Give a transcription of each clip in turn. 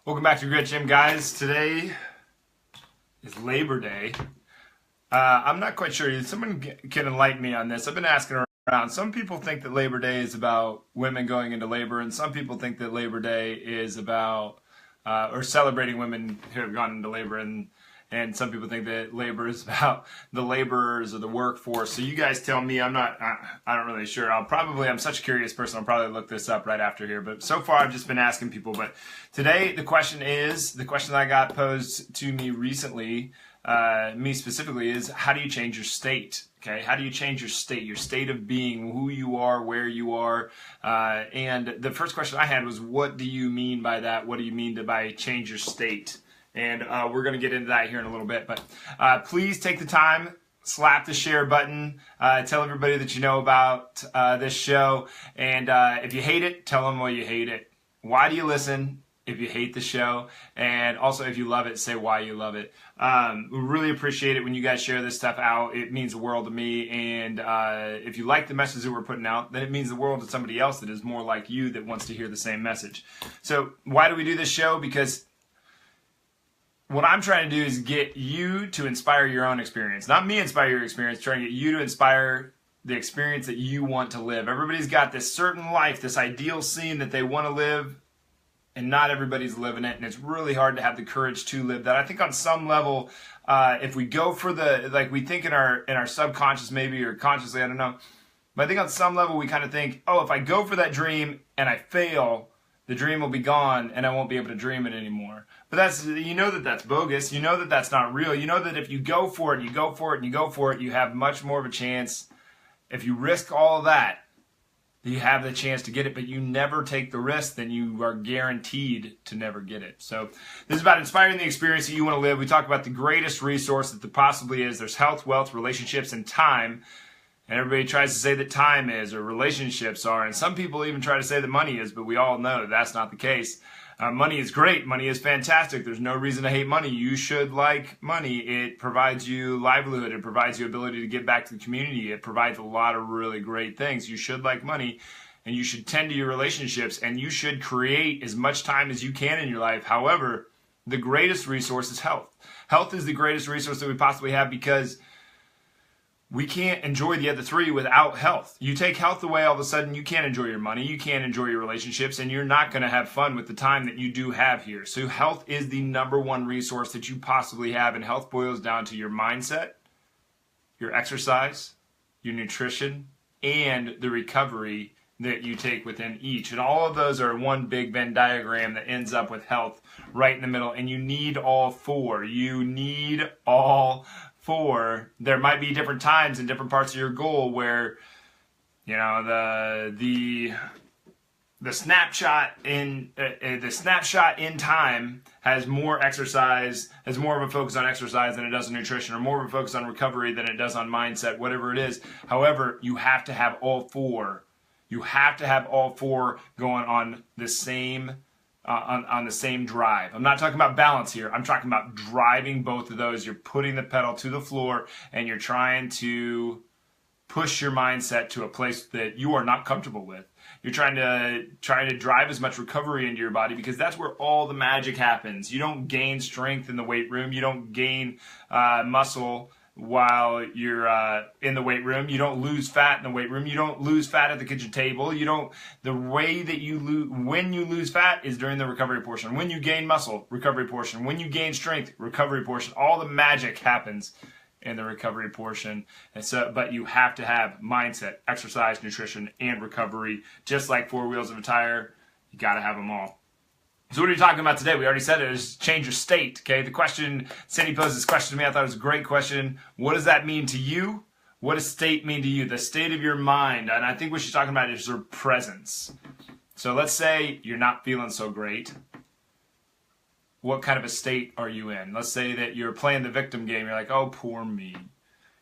Welcome back to Grit Gym, guys. Today is Labor Day. I'm not quite sure. Someone can enlighten me on this. I've been asking around. Some people think that Labor Day is about women going into labor, and some people think that Labor Day is about or celebrating women who have gone into labor, and some people think that labor is about the laborers or the workforce. So you guys tell me. I don't really sure. I'm such a curious person. I'll probably look this up right after here. But so far I've just been asking people. But today the question that I got posed to me recently, me specifically, is how do you change your state? Okay, how do you change your state of being, who you are, where you are? And the first question I had was, what do you mean by that? What do you mean by change your state? And we're going to get into that here in a little bit. But please take the time, slap the share button, tell everybody that you know about this show. And if you hate it, tell them why you hate it. Why do you listen if you hate the show? And also, if you love it, say why you love it. We really appreciate it when you guys share this stuff out. It means the world to me. And if you like the message that we're putting out, then it means the world to somebody else that is more like you that wants to hear the same message. So why do we do this show? Because what I'm trying to do is get you to inspire your own experience. Not me inspire your experience, trying to get you to inspire the experience that you want to live. Everybody's got this certain life, this ideal scene that they want to live, and not everybody's living it, and it's really hard to have the courage to live that. I think on some level, if we go for we think in our subconscious maybe, or consciously, I don't know, but I think on some level we kind of think, oh, if I go for that dream and I fail, the dream will be gone and I won't be able to dream it anymore. But that's bogus. You know that that's not real. You know that if you go for it, you have much more of a chance. If you risk all of that, you have the chance to get it, but you never take the risk, then you are guaranteed to never get it. So this is about inspiring the experience that you want to live. We talk about the greatest resource that there possibly is. There's health, wealth, relationships, and time. And everybody tries to say that time is, or relationships are, and some people even try to say that money is, but we all know that's not the case. Money is great. Money is fantastic. There's no reason to hate money. You should like money. It provides you livelihood. It provides you ability to give back to the community. It provides a lot of really great things. You should like money, and you should tend to your relationships, and you should create as much time as you can in your life. However, the greatest resource is health. Health is the greatest resource that we possibly have, because we can't enjoy the other three without health. You take health away, all of a sudden you can't enjoy your money, you can't enjoy your relationships, and you're not going to have fun with the time that you do have here. So health is the number one resource that you possibly have, and health boils down to your mindset, your exercise, your nutrition, and the recovery that you take within each. And all of those are one big Venn diagram that ends up with health right in the middle, and you need all four. You need all four. There might be different times in different parts of your goal where, you know, the snapshot in time has more exercise, has more of a focus on exercise than it does on nutrition, or more of a focus on recovery than it does on mindset, whatever it is. However, you have to have all four. You have to have all four going on the same on the same drive. I'm not talking about balance here. I'm talking about driving both of those. You're putting the pedal to the floor, and you're trying to push your mindset to a place that you are not comfortable with. You're trying to drive as much recovery into your body, because that's where all the magic happens. You don't gain strength in the weight room. You don't gain muscle while you're in the weight room. You don't lose fat in the weight room. You don't lose fat at the kitchen table. The way that you lose, when you lose fat, is during the recovery portion. When you gain muscle, recovery portion. When you gain strength, recovery portion. All the magic happens in the recovery portion. And so, but you have to have mindset, exercise, nutrition, and recovery. Just like four wheels of a tire, you got to have them all. So what are you talking about today? We already said it is change your state. Okay, the question, Cindy posed this question to me. I thought it was a great question. What does that mean to you? What does state mean to you? The state of your mind. And I think what she's talking about is your presence. So let's say you're not feeling so great. What kind of a state are you in? Let's say that you're playing the victim game. You're like, oh, poor me.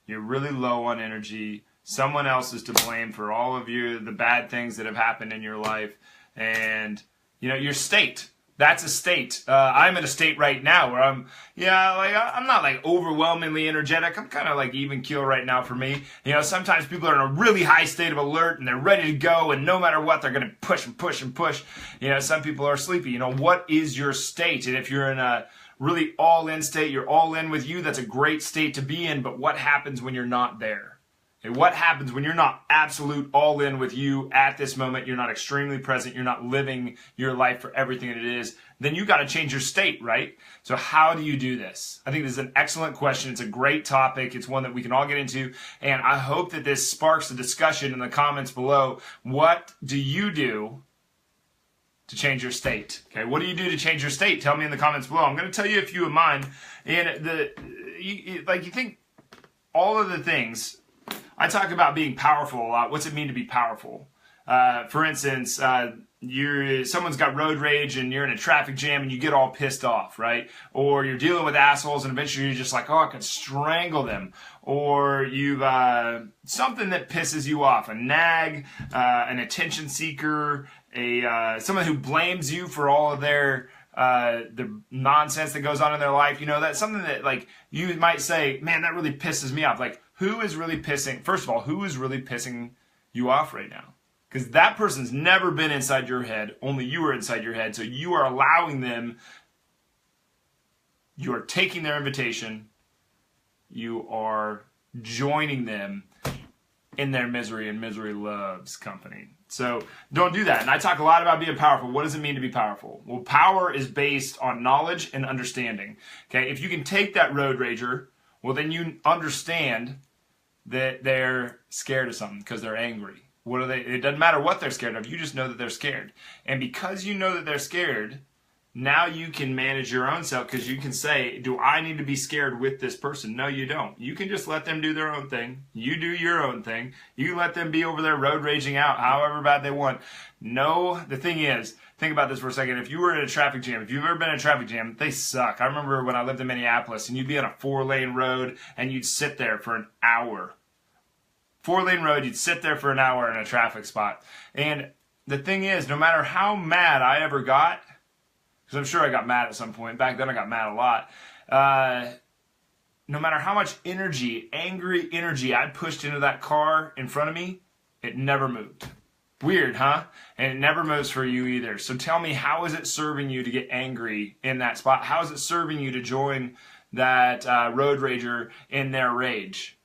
You're really low on energy. Someone else is to blame for all of the bad things that have happened in your life. And, you know, your state. That's a state. I'm in a state right now where I'm not like overwhelmingly energetic. I'm kind of like even keel right now for me. Sometimes people are in a really high state of alert and they're ready to go, and no matter what, they're going to push and push and push. Some people are sleepy. What is your state? And if you're in a really all-in state, you're all in with you, that's a great state to be in. But what happens when you're not there? And what happens when you're not absolute all in with you at this moment? You're not extremely present. You're not living your life for everything that it is. Then you got to change your state, right? So how do you do this? I think this is an excellent question. It's a great topic. It's one that we can all get into. And I hope that this sparks a discussion in the comments below. What do you do to change your state? Okay, what do you do to change your state? Tell me in the comments below. I'm going to tell you a few of mine. And you think all of the things. I talk about being powerful a lot. What's it mean to be powerful? For instance, someone's got road rage and you're in a traffic jam and you get all pissed off, right? Or you're dealing with assholes and eventually you're just like, oh, I could strangle them. Or you've something that pisses you off, a nag, an attention seeker, someone who blames you for all of the nonsense that goes on in their life. That's something that like you might say, man, that really pisses me off. Like, who is really pissing you off right now? Because that person's never been inside your head. Only you are inside your head. So you are allowing them. You are taking their invitation. You are joining them in their misery, and misery loves company. So don't do that. And I talk a lot about being powerful. What does it mean to be powerful? Well, power is based on knowledge and understanding. Okay, if you can take that road rager, well, then you understand that they're scared of something because they're angry. What are they? It doesn't matter what they're scared of. You just know that they're scared. And because you know that they're scared, now you can manage your own self, because you can say, do I need to be scared with this person? No, you don't. You can just let them do their own thing. You do your own thing. You let them be over there road raging out however bad they want. No, the thing is, think about this for a second. If you were in a traffic jam, if you've ever been in a traffic jam, they suck. I remember when I lived in Minneapolis and you'd be on a 4-lane road and you'd sit there for an hour. 4-lane road, you'd sit there for an hour in a traffic spot. And the thing is, no matter how mad I ever got, because I'm sure I got mad at some point. Back then I got mad a lot. No matter how much energy, angry energy I pushed into that car in front of me, it never moved. Weird, huh? And it never moves for you either. So tell me, how is it serving you to get angry in that spot? How is it serving you to join that road rager in their rage?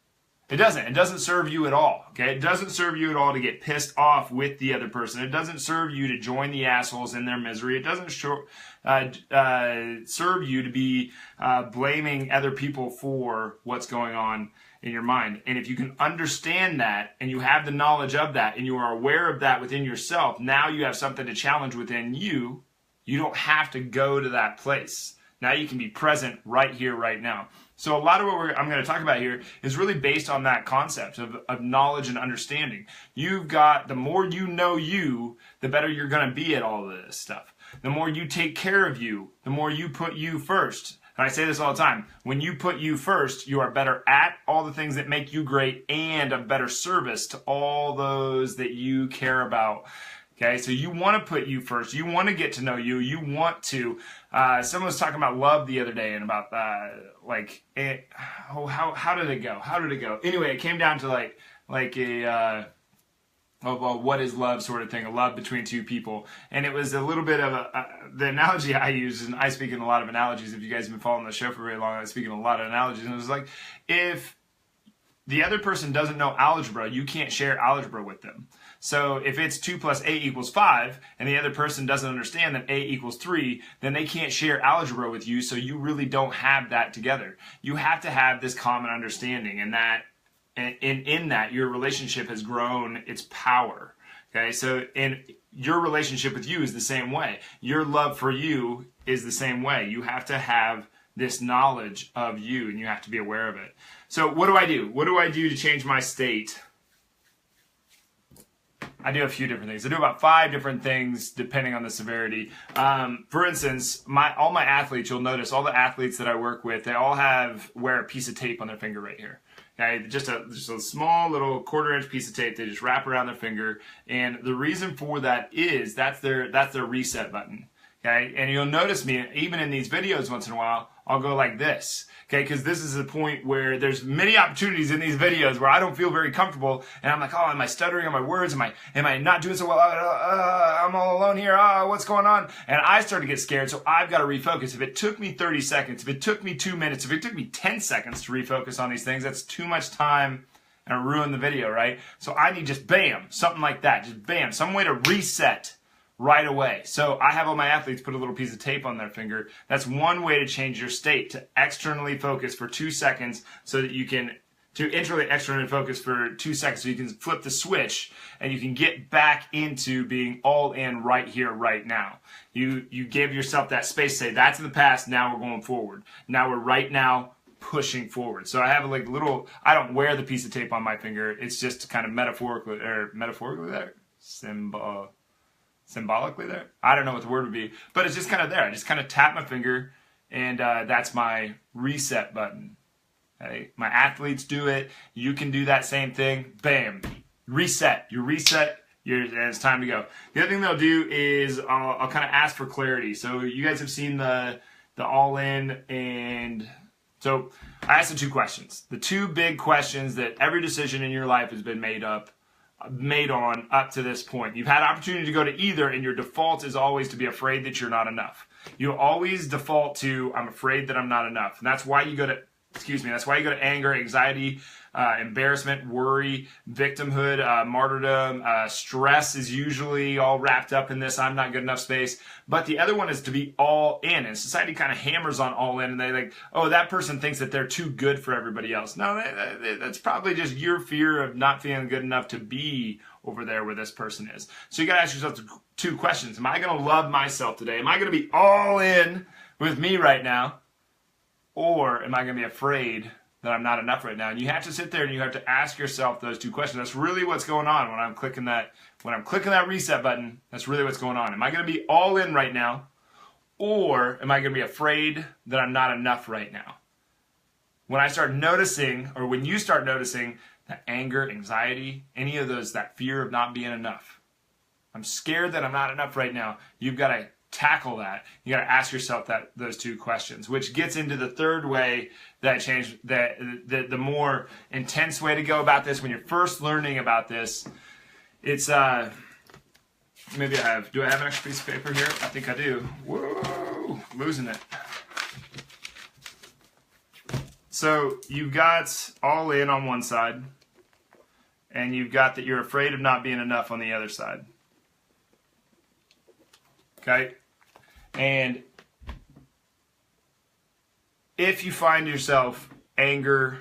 It doesn't. It doesn't serve you at all. Okay? It doesn't serve you at all to get pissed off with the other person. It doesn't serve you to join the assholes in their misery. It doesn't serve you to be blaming other people for what's going on in your mind. And if you can understand that, and you have the knowledge of that, and you are aware of that within yourself, now you have something to challenge within you. You don't have to go to that place. Now you can be present right here, right now. So a lot of what I'm going to talk about here is really based on that concept of knowledge and understanding. The more you know you, the better you're going to be at all of this stuff. The more you take care of you, the more you put you first. And I say this all the time. When you put you first, you are better at all the things that make you great and a better service to all those that you care about. Okay, so you want to put you first. You want to get to know you. You want to. Someone was talking about love the other day and about how did it go? How did it go? Anyway, it came down to like a what is love sort of thing, a love between two people. And it was a little bit of the analogy I use, and I speak in a lot of analogies. If you guys have been following the show for very long, I speak in a lot of analogies. And it was like, if the other person doesn't know algebra, you can't share algebra with them. So if it's 2 + 8 = 5, and the other person doesn't understand that a = 3, then they can't share algebra with you, so you really don't have that together. You have to have this common understanding, and that in that your relationship has grown its power. Okay, so in your relationship with you is the same way. Your love for you is the same way. You have to have this knowledge of you, and you have to be aware of it. So what do I do? What do I do to change my state? I do a few different things. I do about 5 different things depending on the severity. For instance, all my athletes, you'll notice all the athletes that I work with, they all wear a piece of tape on their finger right here. Okay, just a small little 1/4-inch piece of tape they just wrap around their finger, and the reason for that is that's their reset button. Okay, and you'll notice me even in these videos once in a while, I'll go like this. Okay, because this is the point where there's many opportunities in these videos where I don't feel very comfortable, and I'm like, oh, am I stuttering on my words? Am I not doing so well? I'm all alone here. What's going on? And I start to get scared, so I've got to refocus. If it took me 30 seconds, if it took me 2 minutes, if it took me 10 seconds to refocus on these things, that's too much time and ruin the video, right? So I need just bam, something like that, just bam, some way to reset right away. So I have all my athletes put a little piece of tape on their finger. That's one way to change your state, to externally focus for 2 seconds so that you can, to externally focus for 2 seconds so you can flip the switch and you can get back into being all in right here, right now. You gave yourself that space, say that's in the past, now we're going forward. Now we're right now pushing forward. So I have like little, I don't wear the piece of tape on my finger. It's just kind of metaphorically there, symbolically there. I don't know what the word would be, but it's just kind of there. I just kind of tap my finger, and that's my reset button. Okay? My athletes do it. You can do that same thing. Bam, reset. You reset. And it's time to go. The other thing they'll do is I'll kind of ask for clarity. So you guys have seen the all in, and so I asked the 2 questions. The 2 big questions that every decision in your life has been made on up to this point. You've had opportunity to go to either, and your default is always to be afraid that you're not enough. You always default to, I'm afraid that I'm not enough. And that's why you go to, that's why you go to anger, anxiety, embarrassment, worry, victimhood, martyrdom. Stress is usually all wrapped up in this I'm not good enough space. But the other one is to be all in. And society kind of hammers on all in, and they like, oh, that person thinks that they're too good for everybody else. No, that's probably just your fear of not feeling good enough to be over there where this person is. So you got to ask yourself 2 questions. Am I going to love myself today? Am I going to be all in with me right now? Or am I going to be afraid that I'm not enough right now? And you have to sit there and you have to ask yourself those 2 questions. That's really what's going on when I'm clicking that reset button. That's really what's going on. Am I going to be all in right now? Or am I going to be afraid that I'm not enough right now? When I start noticing, or when you start noticing that anger, anxiety, any of those, that fear of not being enough, I'm scared that I'm not enough right now, you've got to tackle that. You got to ask yourself those 2 questions, which gets into the third way that changed, the more intense way to go about this. When you're first learning about this, it's maybe do I have an extra piece of paper here? I think I do. Whoa, losing it. So you've got all in on one side, and you've got that you're afraid of not being enough on the other side. Okay? And if you find yourself angry,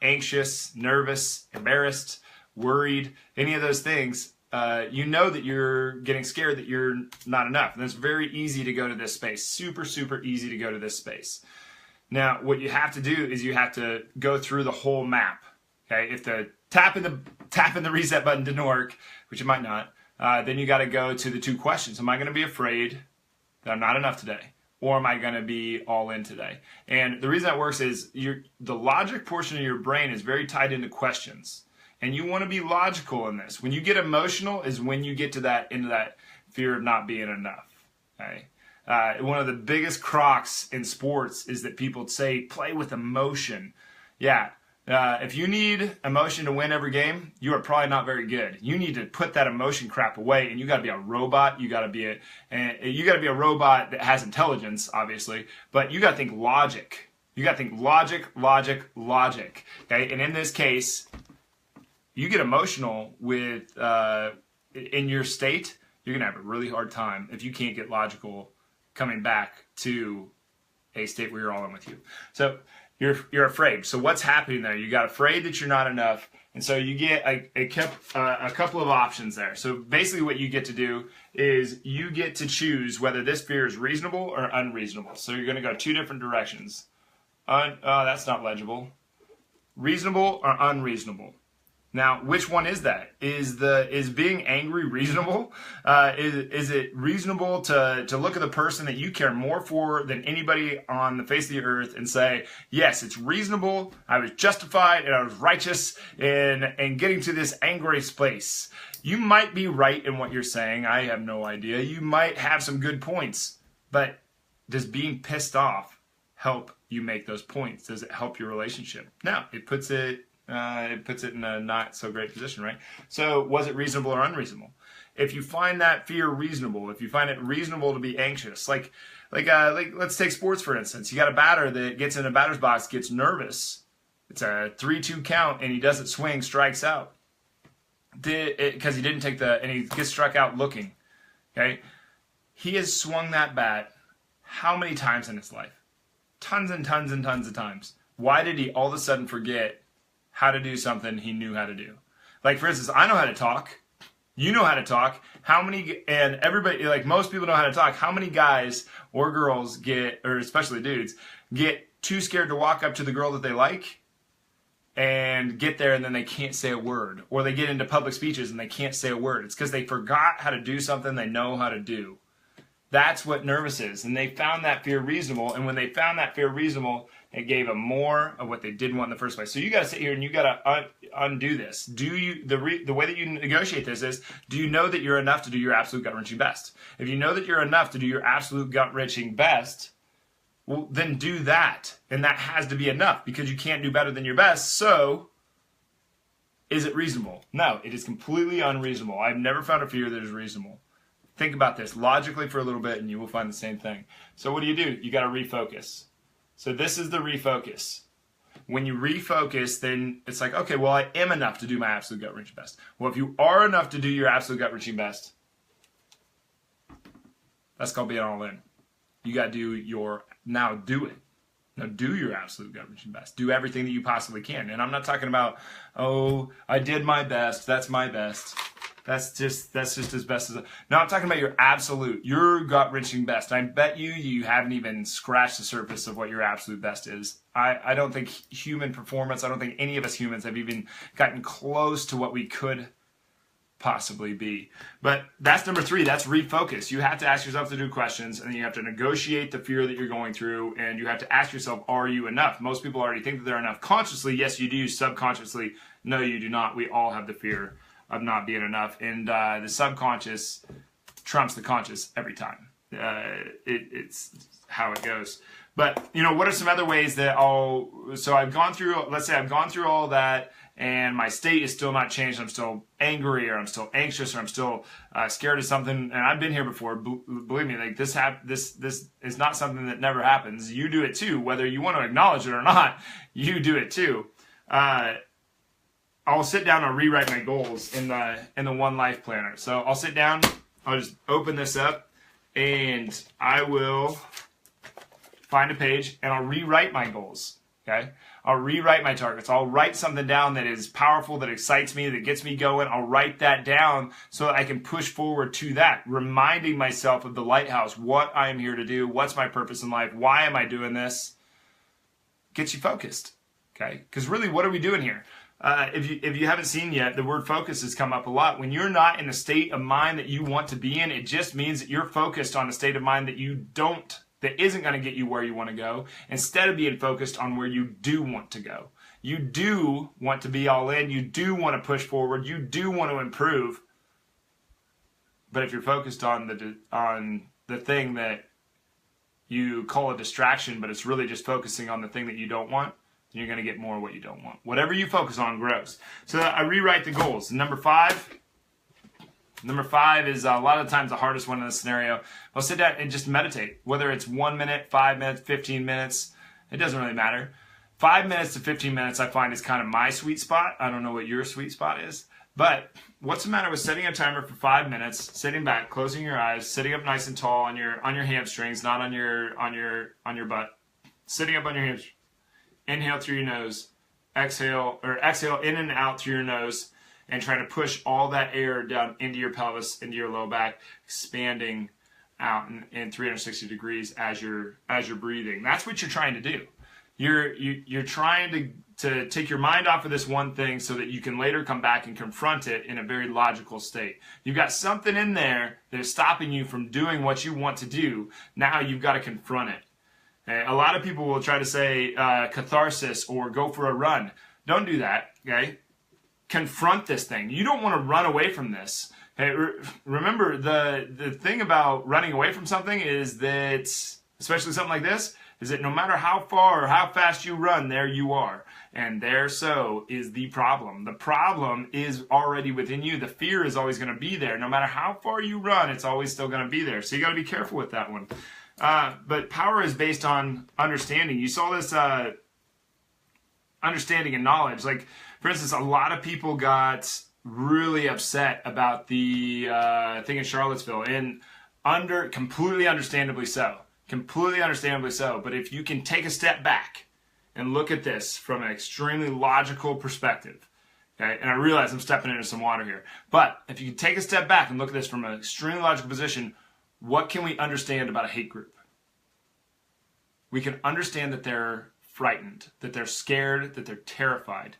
anxious, nervous, embarrassed, worried, any of those things, you know that you're getting scared that you're not enough. And it's very easy to go to this space. Super, super easy to go to this space. Now, what you have to do is you have to go through the whole map. Okay? If the tapping the reset button didn't work, which it might not, then you got to go to the 2 questions. Am I going to be afraid that I'm not enough today? Or am I going to be all in today? And the reason that works is the logic portion of your brain is very tied into questions. And you want to be logical in this. When you get emotional is when you get to into that fear of not being enough. Okay? One of the biggest crocs in sports is that people say, play with emotion. Yeah. If you need emotion to win every game, you are probably not very good. You need to put that emotion crap away, and you got to be a robot. You got to be a robot that has intelligence, obviously, but you got to think logic. You got to think logic. Okay, and in this case, you get emotional with in your state. You're gonna have a really hard time if you can't get logical coming back to a state where you're all in with you. So. You're afraid. So what's happening there? You got afraid that you're not enough, and so you get a couple of options there. So basically, what you get to do is you get to choose whether this fear is reasonable or unreasonable. So you're going to go 2 different directions. That's not legible. Reasonable or unreasonable. Now, which one is that? Is being angry reasonable? Is it reasonable to look at the person that you care more for than anybody on the face of the earth and say, yes, it's reasonable, I was justified, and I was righteous in getting to this angry place? You might be right in what you're saying. I have no idea. You might have some good points. But does being pissed off help you make those points? Does it help your relationship? No, it puts it in a not so great position, right? So was it reasonable or unreasonable? If you find that fear reasonable, if you find it reasonable to be anxious, like let's take sports for instance. You got a batter that gets in a batter's box, gets nervous. It's a 3-2 count, and he doesn't swing, strikes out. Because he didn't take and he gets struck out looking. Okay, he has swung that bat how many times in his life? Tons and tons and tons of times. Why did he all of a sudden forget how to do something he knew how to do? Like, for instance, I know how to talk. You know how to talk. And everybody, like most people know how to talk. How many guys or girls or especially dudes, get too scared to walk up to the girl that they like and get there and then they can't say a word? Or they get into public speeches and they can't say a word. It's because they forgot how to do something they know how to do. That's what nervous is. And they found that fear reasonable. And when they found that fear reasonable, it gave them more of what they didn't want in the first place. So you got to sit here and you got to undo this. The way that you negotiate this is, do you know that you're enough to do your absolute gut-wrenching best? If you know that you're enough to do your absolute gut-wrenching best, well, then do that. And that has to be enough because you can't do better than your best. So is it reasonable? No, it is completely unreasonable. I've never found a fear that is reasonable. Think about this logically for a little bit and you will find the same thing. So what do? You got to refocus. So this is the refocus. When you refocus, then it's like, okay, well, I am enough to do my absolute gut-wrenching best. Well, if you are enough to do your absolute gut-wrenching best, that's called being all in. You got to do now do it. Now do your absolute gut-wrenching best. Do everything that you possibly can. And I'm not talking about, oh, I did my best. That's my best. That's just as best as. No, I'm talking about your gut-wrenching best. I bet you haven't even scratched the surface of what your absolute best is. I don't think human performance, I don't think any of us humans have even gotten close to what we could possibly be. But that's number 3. That's refocus. You have to ask yourself the 2 questions, and then you have to negotiate the fear that you're going through, and you have to ask yourself, are you enough? Most people already think that they're enough. Consciously, yes, you do. Subconsciously, no, you do not. We all have the fear of not being enough, and the subconscious trumps the conscious every time. It's how it goes. But what are some other ways that I've gone through? Let's say I've gone through all that, and my state is still not changed. I'm still angry, or I'm still anxious, or I'm still scared of something. And I've been here before. Believe me, like this is not something that never happens. You do it too, whether you want to acknowledge it or not. You do it too. I'll sit down and rewrite my goals in the One Life Planner. So I'll sit down, I'll just open this up, and I will find a page and I'll rewrite my goals. Okay? I'll rewrite my targets. I'll write something down that is powerful, that excites me, that gets me going. I'll write that down so that I can push forward to that, reminding myself of the lighthouse, what I am here to do, what's my purpose in life, why am I doing this? Gets you focused. Okay? Because really, what are we doing here? If you haven't seen yet, the word focus has come up a lot. When you're not in the state of mind that you want to be in, it just means that you're focused on a state of mind that isn't going to get you where you want to go, instead of being focused on where you do want to go. You do want to be all in. You do want to push forward. You do want to improve. But if you're focused on the thing that you call a distraction, but it's really just focusing on the thing that you don't want, you're going to get more of what you don't want. Whatever you focus on grows. So I rewrite the goals. Number 5 is a lot of times the hardest one in this scenario. I'll sit down and just meditate. Whether it's 1 minute, 5 minutes, 15 minutes, it doesn't really matter. 5 minutes to 15 minutes I find is kind of my sweet spot. I don't know what your sweet spot is. But what's the matter with setting a timer for 5 minutes, sitting back, closing your eyes, sitting up nice and tall on your hamstrings, not on your butt. Sitting up on your hamstrings. Inhale through your nose, exhale in and out through your nose, and try to push all that air down into your pelvis, into your low back, expanding out in 360 degrees as you're breathing. That's what you're trying to do. You're trying to take your mind off of this one thing so that you can later come back and confront it in a very logical state. You've got something in there that is stopping you from doing what you want to do. Now you've got to confront it. Okay? A lot of people will try to say catharsis or go for a run. Don't do that. Okay? Confront this thing. You don't want to run away from this. Okay? Remember, the thing about running away from something is that, especially something like this, is that no matter how far or how fast you run, there you are. And there so is the problem. The problem is already within you. The fear is always going to be there. No matter how far you run, it's always still going to be there. So you got to be careful with that one. But power is based on understanding. You saw this understanding and knowledge. Like, for instance, a lot of people got really upset about the thing in Charlottesville, and completely understandably so. Completely understandably so. But if you can take a step back and look at this from an extremely logical perspective, okay, and I realize I'm stepping into some water here, but if you can take a step back and look at this from an extremely logical position, what can we understand about a hate group? We can understand that they're frightened, that they're scared, that they're terrified.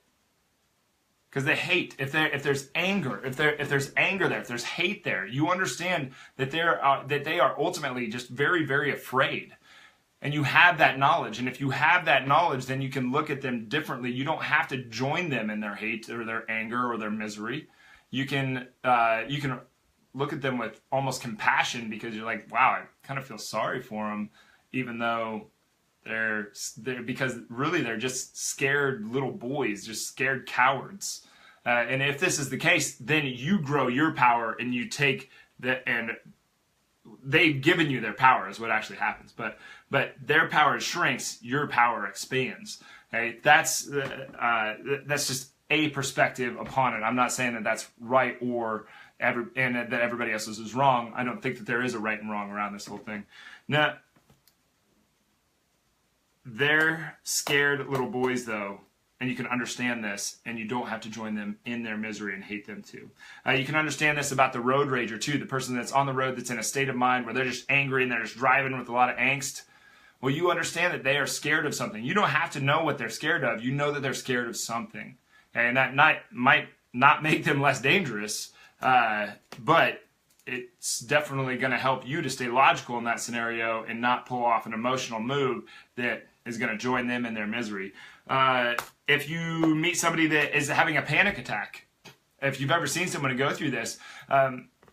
Because they hate. If there's anger, if there's anger there, if there's hate there, you understand that they are ultimately just very, very afraid. And you have that knowledge. And if you have that knowledge, then you can look at them differently. You don't have to join them in their hate or their anger or their misery. You can look at them with almost compassion, because you're like, wow, I kind of feel sorry for them, even though they're because really they're just scared little boys, just scared cowards. And if this is the case, then you grow your power and you take and they've given you their power is what actually happens. But their power shrinks, your power expands. Okay, that's just a perspective upon it. I'm not saying that that's right or that everybody else's is wrong. I don't think that there is a right and wrong around this whole thing. Now, they're scared little boys, though, and you can understand this, and you don't have to join them in their misery and hate them too. You can understand this about the road rager too, the person that's on the road that's in a state of mind where they're just angry and they're just driving with a lot of angst. Well, you understand that they are scared of something. You don't have to know what they're scared of. You know that they're scared of something. Okay? And that might not make them less dangerous, but it's definitely going to help you to stay logical in that scenario and not pull off an emotional move that is going to join them in their misery. If you meet somebody that is having a panic attack, if you've ever seen someone go through this,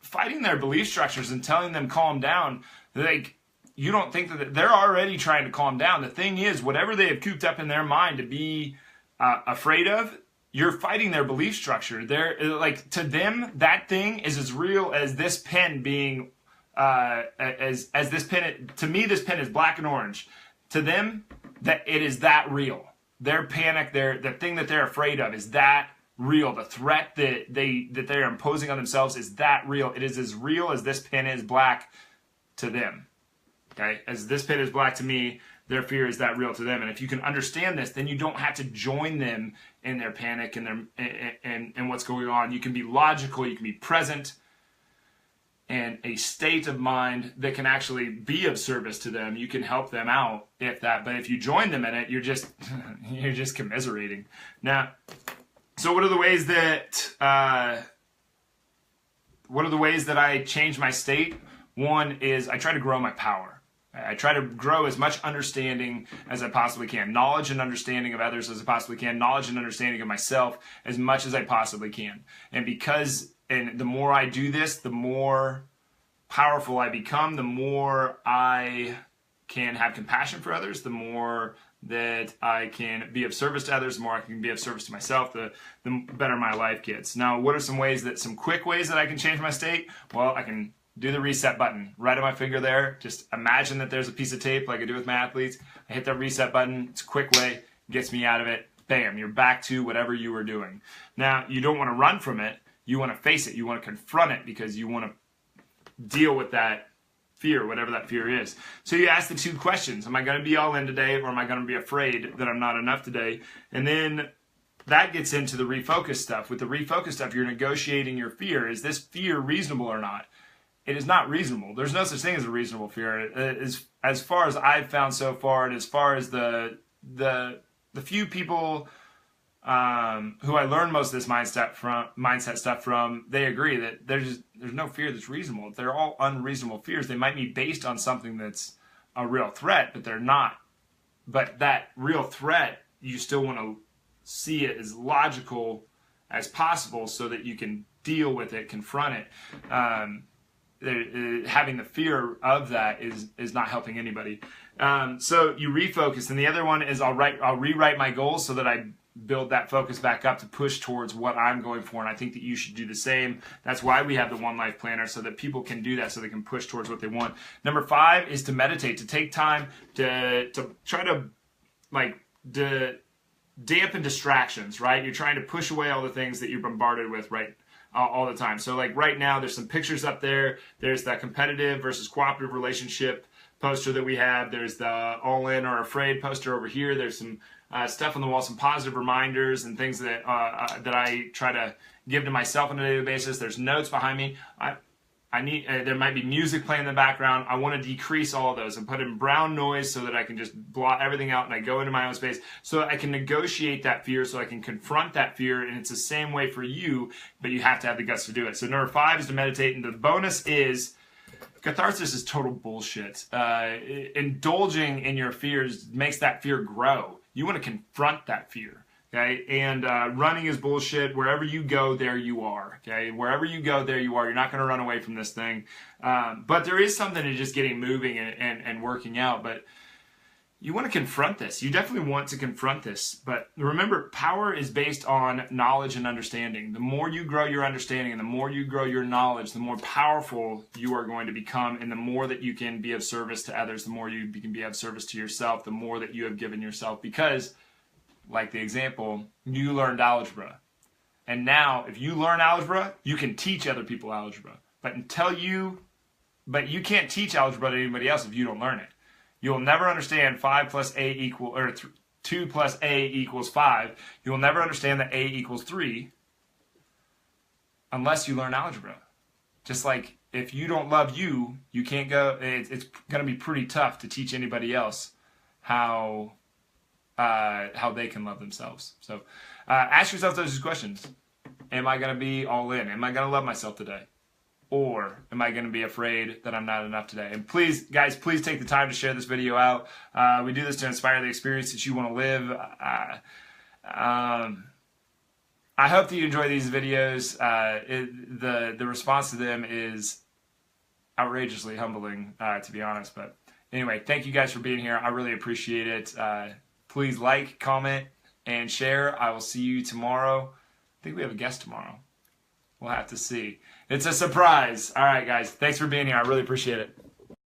fighting their belief structures and telling them calm down, like, you don't think that they're already trying to calm down. The thing is, whatever they have cooped up in their mind to be afraid of, you're fighting their belief structure. They're like, to them, that thing is as real as this pen being as this pen. To me, this pen is black and orange. To them, that it is that real. Their panic, the thing that they're afraid of is that real. The threat that they're imposing on themselves is that real. It is as real as this pen is black to them. Okay, as this pen is black to me, their fear is that real to them. And if you can understand this, then you don't have to join them in their panic and and what's going on. You can be logical. You can be present. And a state of mind that can actually be of service to them. You can help them out if that. But if you join them in it, you're just commiserating. Now, so what are the ways that I change my state? One is I try to grow my power. I try to grow as much understanding as I possibly can. Knowledge and understanding of others as I possibly can. Knowledge and understanding of myself as much as I possibly can. And the more I do this, the more powerful I become, the more I can have compassion for others, the more that I can be of service to others, the more I can be of service to myself, the better my life gets. Now, what are some quick ways that I can change my state? Well, I can do the reset button right on my finger there. Just imagine that there's a piece of tape like I do with my athletes. I hit that reset button. It's a quick way, gets me out of it. Bam, you're back to whatever you were doing. Now, you don't want to run from it. You want to face it. You want to confront it because you want to deal with that fear, whatever that fear is. So you ask the two questions. Am I going to be all in today, or am I going to be afraid that I'm not enough today? And then that gets into the refocus stuff. With the refocus stuff, you're negotiating your fear. Is this fear reasonable or not? It is not reasonable. There's no such thing as a reasonable fear. As far as I've found so far, and as far as the few people who I learned most of this mindset stuff from, they agree that there's no fear that's reasonable. They're all unreasonable fears. They might be based on something that's a real threat, but they're not. But that real threat, you still want to see it as logical as possible so that you can deal with it, confront it. Having the fear of that is not helping anybody. So you refocus, and the other one is I'll rewrite my goals so that I build that focus back up to push towards what I'm going for, and I think that you should do the same. That's why we have the One Life Planner, so that people can do that, so they can push towards what they want. Number 5 is to meditate, to take time to try to dampen distractions, right? You're trying to push away all the things that you're bombarded with, right? All the time. So like right now, there's some pictures up there. There's that competitive versus cooperative relationship poster that we have. There's the all in or afraid poster over here. There's some stuff on the wall, some positive reminders and things that that I try to give to myself on a daily basis. There's notes behind me. There might be music playing in the background. I want to decrease all of those and put in brown noise so that I can just blot everything out and I go into my own space so that I can negotiate that fear, so I can confront that fear. And it's the same way for you, but you have to have the guts to do it. So number 5 is to meditate. And the bonus is catharsis is total bullshit. Indulging in your fears makes that fear grow. You want to confront that fear. Okay, and running is bullshit. Wherever you go, there you are. Okay, wherever you go, there you are. You're not going to run away from this thing. But there is something to just getting moving and working out. But you want to confront this. You definitely want to confront this. But remember, power is based on knowledge and understanding. The more you grow your understanding and the more you grow your knowledge, the more powerful you are going to become. And the more that you can be of service to others, the more you can be of service to yourself, the more that you have given yourself. Because like the example, you learned algebra. And now, if you learn algebra, you can teach other people algebra. But you can't teach algebra to anybody else if you don't learn it. You'll never understand 5 plus A equal, or 2 plus A equals 5. You'll never understand that A equals 3 unless you learn algebra. Just like if you don't love you, you can't go, it's going to be pretty tough to teach anybody else how they can love themselves. So ask yourself those questions. Am I going to be all in? Am I going to love myself today? Or am I going to be afraid that I'm not enough today? And please, guys, please take the time to share this video out. We do this to inspire the experience that you want to live. I hope that you enjoy these videos. The response to them is outrageously humbling, to be honest. But anyway, thank you guys for being here. I really appreciate it. Please like, comment, and share. I will see you tomorrow. I think we have a guest tomorrow. We'll have to see. It's a surprise. All right, guys. Thanks for being here. I really appreciate it.